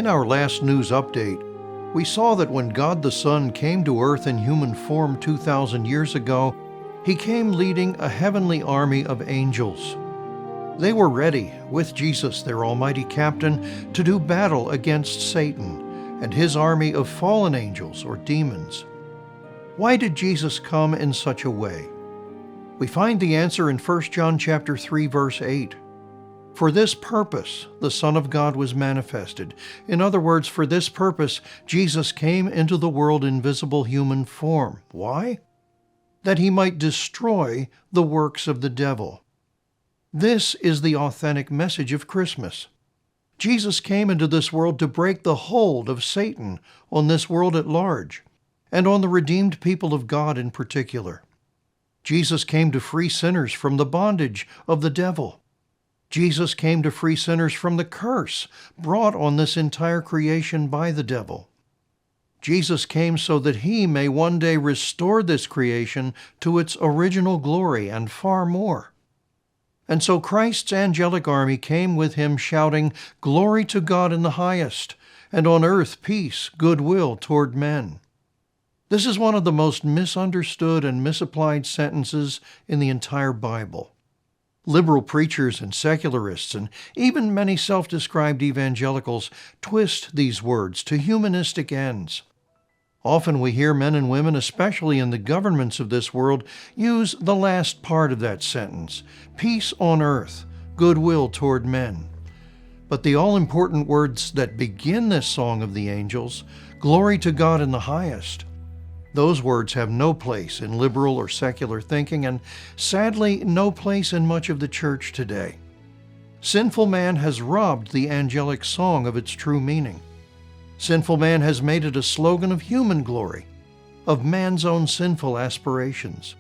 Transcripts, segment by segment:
In our last news update, we saw that when God the Son came to earth in human form 2,000 years ago, He came leading a heavenly army of angels. They were ready, with Jesus, their almighty captain, to do battle against Satan and his army of fallen angels or demons. Why did Jesus come in such a way? We find the answer in 1 John chapter 3, verse 8. For this purpose, the Son of God was manifested. In other words, for this purpose, Jesus came into the world in visible human form. Why? That He might destroy the works of the devil. This is the authentic message of Christmas. Jesus came into this world to break the hold of Satan on this world at large, and on the redeemed people of God in particular. Jesus came to free sinners from the bondage of the devil. Jesus came to free sinners from the curse brought on this entire creation by the devil. Jesus came so that He may one day restore this creation to its original glory and far more. And so Christ's angelic army came with Him shouting, "Glory to God in the highest, and on earth peace, goodwill toward men." This is one of the most misunderstood and misapplied sentences in the entire Bible. Liberal preachers and secularists, and even many self-described evangelicals, twist these words to humanistic ends. Often we hear men and women, especially in the governments of this world, use the last part of that sentence, peace on earth, goodwill toward men. But the all-important words that begin this song of the angels, glory to God in the highest, those words have no place in liberal or secular thinking, and sadly, no place in much of the church today. Sinful man has robbed the angelic song of its true meaning. Sinful man has made it a slogan of human glory, of man's own sinful aspirations.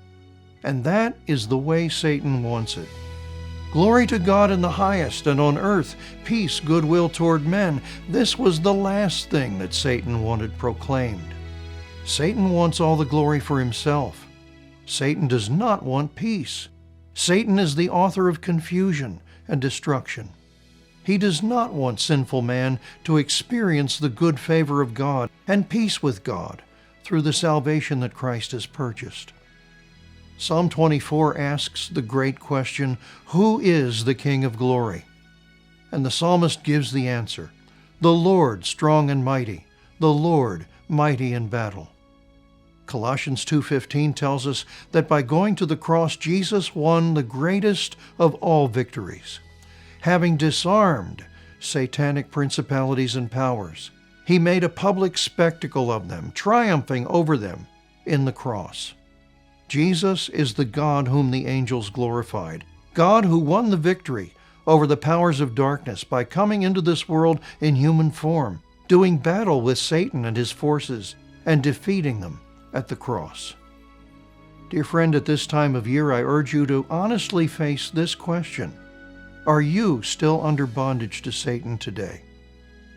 And that is the way Satan wants it. Glory to God in the highest, and on earth peace, goodwill toward men. This was the last thing that Satan wanted proclaimed. Satan wants all the glory for himself. Satan does not want peace. Satan is the author of confusion and destruction. He does not want sinful man to experience the good favor of God and peace with God through the salvation that Christ has purchased. Psalm 24 asks the great question, "Who is the King of glory?" And the psalmist gives the answer, "The Lord strong and mighty, the Lord mighty in battle." Colossians 2:15 tells us that by going to the cross, Jesus won the greatest of all victories. Having disarmed satanic principalities and powers, He made a public spectacle of them, triumphing over them in the cross. Jesus is the God whom the angels glorified, God who won the victory over the powers of darkness by coming into this world in human form, doing battle with Satan and his forces, and defeating them at the cross. Dear friend, at this time of year, I urge you to honestly face this question. Are you still under bondage to Satan today?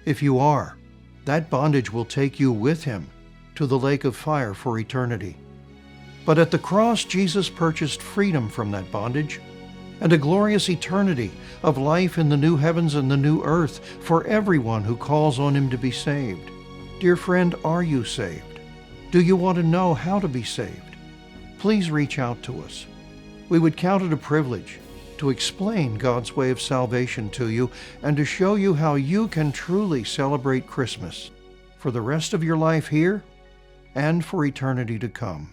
If you are, that bondage will take you with him to the lake of fire for eternity. But at the cross, Jesus purchased freedom from that bondage and a glorious eternity of life in the new heavens and the new earth for everyone who calls on Him to be saved. Dear friend, are you saved? Do you want to know how to be saved? Please reach out to us. We would count it a privilege to explain God's way of salvation to you and to show you how you can truly celebrate Christmas for the rest of your life here and for eternity to come.